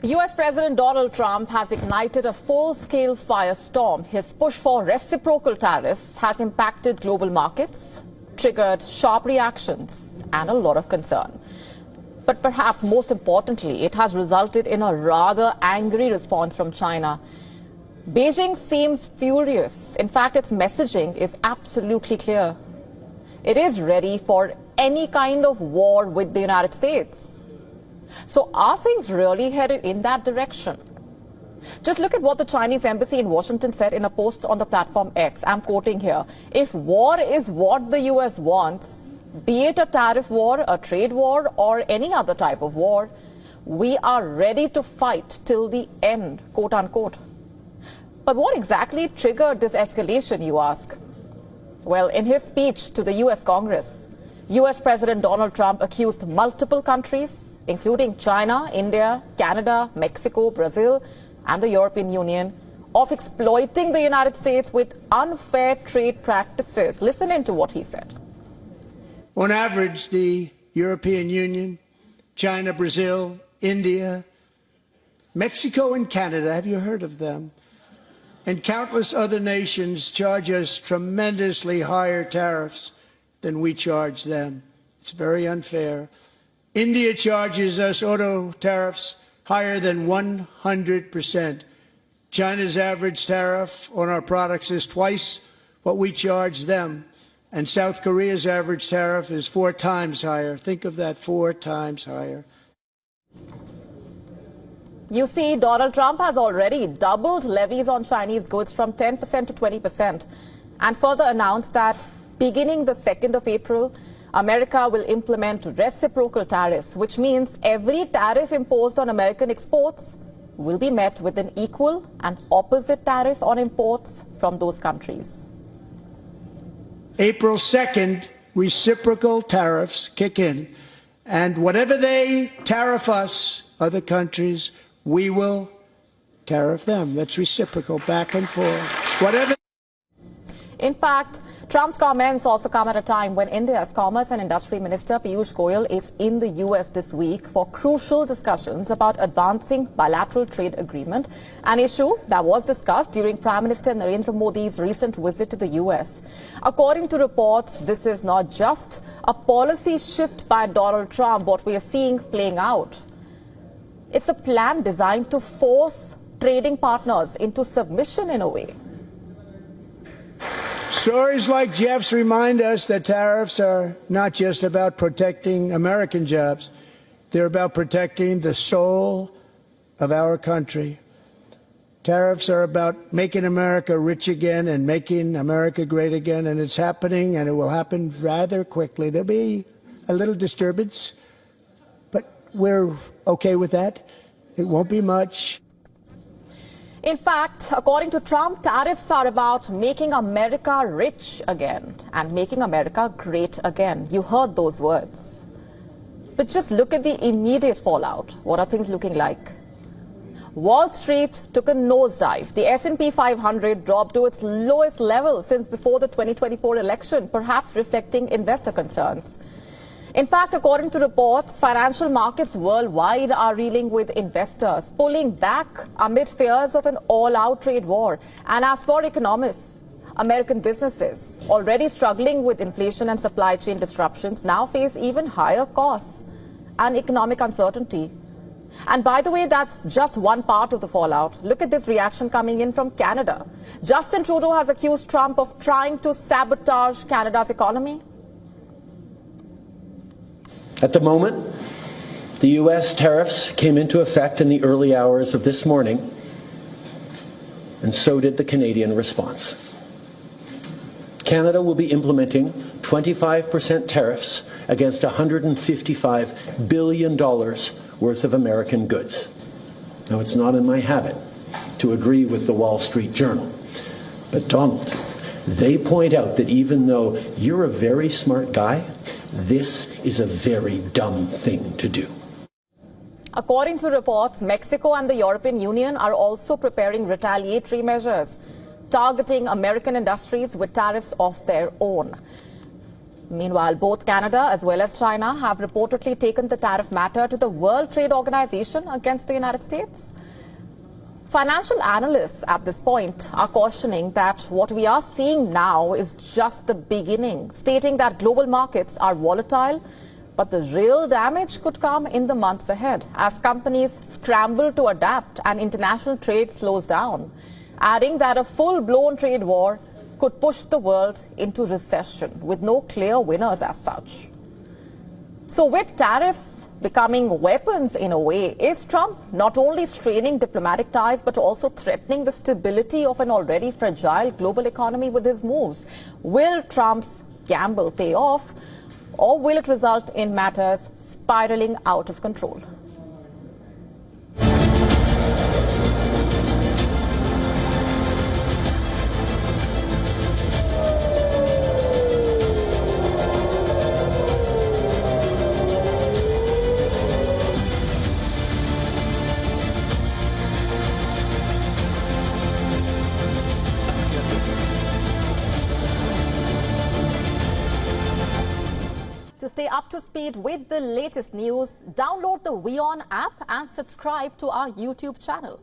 US President Donald Trump has ignited a full-scale firestorm. His push for reciprocal tariffs has impacted global markets, triggered sharp reactions and a lot of concern. But perhaps most importantly, it has resulted in a rather angry response from China. Beijing seems furious. In fact, its messaging is absolutely clear. It is ready for any kind of war with the United States. So are things really headed in that direction? Just look at what the Chinese embassy in Washington said in a post on the platform X. I'm quoting here. If war is what the US wants, be it a tariff war, a trade war, or any other type of war, we are ready to fight till the end, quote unquote. But what exactly triggered this escalation, you ask? Well, in his speech to the US Congress, US President Donald Trump accused multiple countries, including China, India, Canada, Mexico, Brazil, and the European Union, of exploiting the United States with unfair trade practices. Listen in to what he said. On average, the European Union, China, Brazil, India, Mexico, and Canada, have you heard of them? And countless other nations charge us tremendously higher tariffs than we charge them. It's very unfair. India charges us auto tariffs higher than 100%. China's average tariff on our products is twice what we charge them. And South Korea's average tariff is 4 times higher. Think of that, 4 times higher. You see, Donald Trump has already doubled levies on Chinese goods from 10% to 20%, and further announced that beginning the 2nd of April, America will implement reciprocal tariffs, which means every tariff imposed on American exports will be met with an equal and opposite tariff on imports from those countries. April 2nd, reciprocal tariffs kick in, and whatever they tariff us, other countries, we will tariff them. That's reciprocal, back and forth. Whatever. In fact, Trump's comments also come at a time when India's Commerce and Industry Minister Piyush Goyal is in the US this week for crucial discussions about advancing bilateral trade agreement, an issue that was discussed during Prime Minister Narendra Modi's recent visit to the US. According to reports, this is not just a policy shift by Donald Trump, what we are seeing playing out. It's a plan designed to force trading partners into submission in a way. Stories like Jeff's remind us that tariffs are not just about protecting American jobs. They're about protecting the soul of our country. Tariffs are about making America rich again and making America great again, and it's happening, and it will happen rather quickly. There'll be a little disturbance, but we're okay with that. It won't be much. In fact, according to Trump, tariffs are about making America rich again and making America great again. You heard those words. But just look at the immediate fallout. What are things looking like? Wall Street took a nosedive. The S&P 500 dropped to its lowest level since before the 2024 election, perhaps reflecting investor concerns. In fact, according to reports, financial markets worldwide are reeling with investors pulling back amid fears of an all-out trade war. And as for economists, American businesses, already struggling with inflation and supply chain disruptions, now face even higher costs and economic uncertainty. And by the way, that's just one part of the fallout. Look at this reaction coming in from Canada. Justin Trudeau has accused Trump of trying to sabotage Canada's economy. At the moment, the U.S. tariffs came into effect in the early hours of this morning, and so did the Canadian response. Canada will be implementing 25% tariffs against $155 billion worth of American goods. Now, it's not in my habit to agree with the Wall Street Journal, but Donald, they point out that even though you're a very smart guy, this is a very dumb thing to do. According to reports, Mexico and the European Union are also preparing retaliatory measures, targeting American industries with tariffs of their own. Meanwhile, both Canada as well as China have reportedly taken the tariff matter to the World Trade Organization against the United States. Financial analysts at this point are cautioning that what we are seeing now is just the beginning, stating that global markets are volatile, but the real damage could come in the months ahead as companies scramble to adapt and international trade slows down, adding that a full-blown trade war could push the world into recession with no clear winners as such. So with tariffs becoming weapons in a way, is Trump not only straining diplomatic ties but also threatening the stability of an already fragile global economy with his moves? Will Trump's gamble pay off, or will it result in matters spiraling out of control? To stay up to speed with the latest news, download the WION app and subscribe to our YouTube channel.